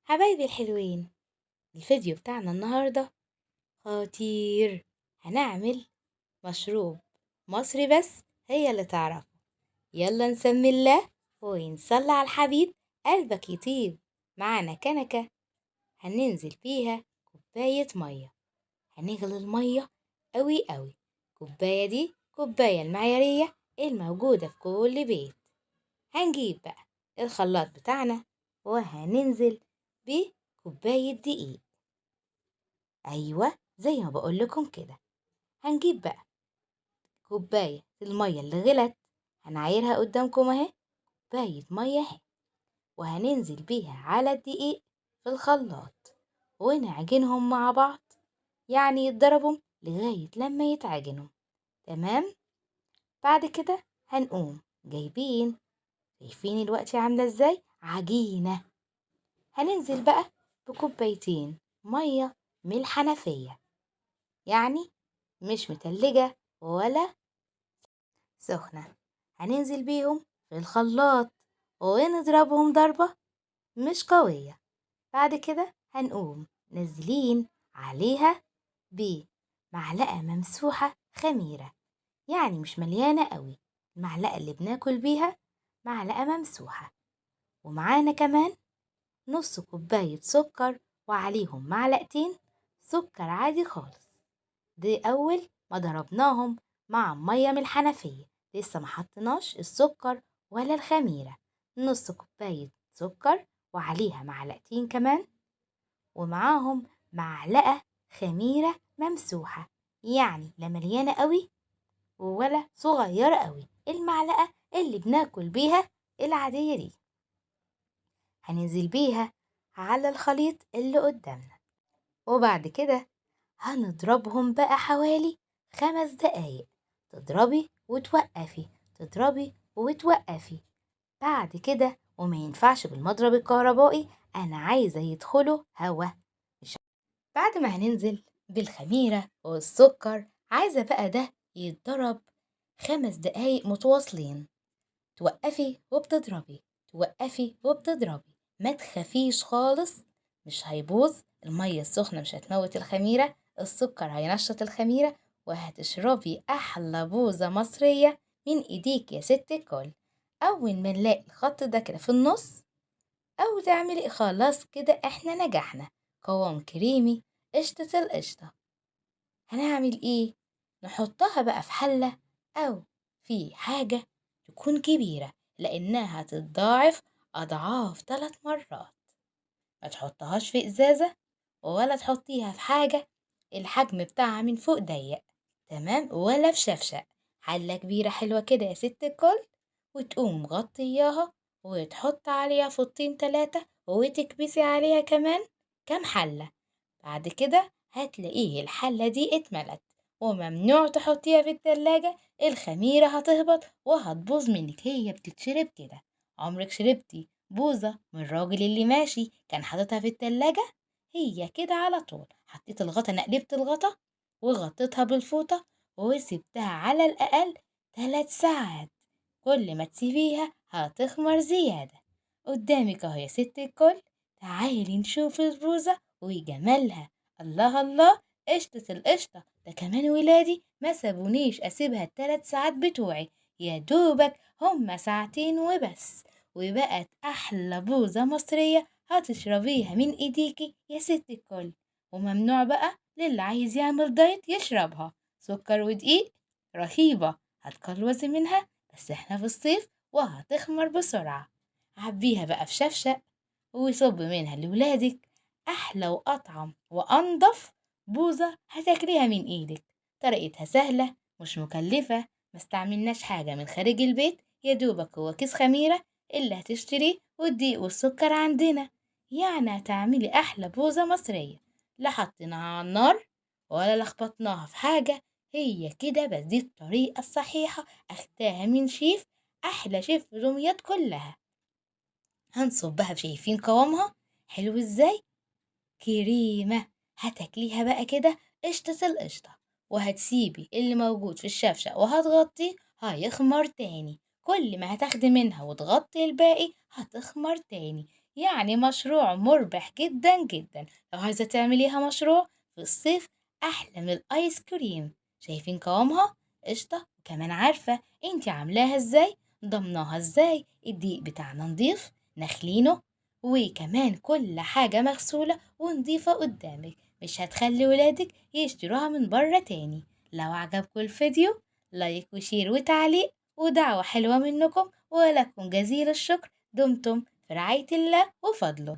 حبايبي الحلوين، الفيديو بتاعنا النهاردة خطير. هنعمل مشروب مصري بس هي اللي تعرفه. يلا نسمي الله ونصلي على الحبيب قلبك يطيب. معانا كنكة هننزل فيها كوباية مية. هنغلي المية قوي قوي. كوباية دي كوباية المعيارية الموجودة في كل بيت. هنجيب بقى الخلاط بتاعنا وهننزل بكوباية دقيق. أيوة زي ما بقولكم كده. هنجيب بقى كوباية المية اللي غلت، هنعايرها قدامكم اهي، كوباية مية اهي، وهننزل بيها على الدقيق في الخلاط ونعجنهم مع بعض، يعني يتضربوا لغاية لما يتعجنوا. تمام. بعد كده هنقوم جايبين، شايفين الوقت عاملة ازاي عجينة. هننزل بقى بكوبايتين مية من الحنفية، يعني مش متلجة ولا سخنة. هننزل بيهم في الخلاط ونضربهم ضربة مش قوية. بعد كده هنقوم نازلين عليها بمعلقة ممسوحة خميرة، يعني مش مليانة قوي، المعلقة اللي بناكل بيها معلقة ممسوحة. ومعانا كمان نص كوباية سكر وعليهم معلقتين سكر عادي خالص. دي أول ما ضربناهم مع مية من الحنفية، لسه ما حطيناش السكر ولا الخميرة. نص كوباية سكر وعليها معلقتين كمان، ومعاهم معلقة خميرة ممسوحة، يعني لا مليانة قوي ولا صغيرة قوي، المعلقة اللي بناكل بيها العادية دي. هننزل بيها على الخليط اللي قدامنا، وبعد كده هنضربهم بقى حوالي 5 دقايق. تضربي وتوقفي، تضربي وتوقفي. بعد كده وما ينفعش بالمضرب الكهربائي، انا عايزة يدخلوا هوا. مش بعد ما هننزل بالخميرة والسكر، عايزة بقى ده يتضرب 5 دقايق متواصلين. توقفي وبتضربي، توقفي وبتضربي، ما تخافيش خالص، مش هيبوظ. المية السخنة مش هتموت الخميرة، السكر هينشط الخميرة، وهتشربي أحلى بوظة مصرية من إيديك يا ست الكل. أول ما نلاقي الخط ده كده في النص، أو تعملي خلاص كده احنا نجحنا، قوام كريمي، قشطة القشطة. هنعمل ايه؟ نحطها بقى في حلة أو في حاجة تكون كبيرة، لأنها هتتضاعف أضعاف 3 مرات. ما تحطهاش في إزازة ولا تحطيها في حاجة الحجم بتاعها من فوق ضيق، تمام، ولا في شفشق. حلة كبيرة حلوة كده يا ست الكل، وتقوم مغطياها وتحط عليها فوطين 3 وتكبسي عليها كمان كام حلة. بعد كده هتلاقيه الحلة دي اتملت، وممنوع تحطيها في التلاجة، الخميرة هتهبط وهتبوظ منك. هي بتتشرب كده. عمرك شربتي بوظة من الراجل اللي ماشي كان حاططها في التلاجة؟ هي كده على طول. حطيت الغطا، نقلبت الغطا وغطيتها بالفوطة وسبتها على الأقل 3 ساعات. كل ما تسيبيها هتخمر زيادة. قدامك اهو يا ست الكل، تعالي نشوف البوظة وجمالها. الله الله، قشطة القشطة، ده كمان ولادي ما سابونيش اسيبها ال3 ساعات بتوعي، يا دوبك هما ساعتين وبس، وبقت احلى بوظة مصرية هتشربيها من ايديكي يا ست الكل. وممنوع بقى للي عايز يعمل دايت يشربها، سكر ودقيق، رهيبة، هتقلوزي منها، بس احنا في الصيف وهتخمر بسرعة. عبيها بقى في شفشق وصب منها لولادك، أحلى وأطعم وأنضف بوظة هتاكليها من إيدك. طريقتها سهلة مش مكلفة، مستعملناش حاجة من خارج البيت، يا دوبك هو كيس خميرة اللي هتشتريه والدقيق والسكر عندنا، يعني هتعملي أحلى بوظة مصرية. لا حطيناها على النار ولا لخبطناها في حاجة، هي كده بس. دي الطريقة الصحيحة، أخدتها من شيف، أحلى شيف في دمياط كلها. هنصبها، شايفين قوامها حلو ازاي؟ كريمة. هتاكليها بقى كده قشطة القشطة، وهتسيبي اللي موجود في الشفشق وهتغطيه، هيخمر تاني. كل ما هتاخدي منها وتغطي الباقي هتخمر تاني. يعني مشروع مربح جدا جدا. لو عايزة تعمليها مشروع في الصيف أحلى من الآيس كريم. شايفين قوامها؟ قشطة. وكمان عارفة انتي عاملاها ازاي، ضمناها ازاي. الدقيق بتاعنا نضيف نخلينه، وكمان كل حاجة مغسولة ونضيفة قدامك، مش هتخلي ولادك يشتروها من بره تاني. لو عجبكم الفيديو لايك وشير وتعليق ودعوة حلوة منكم، ولكم جزيل الشكر. دمتم في رعاية الله وفضله.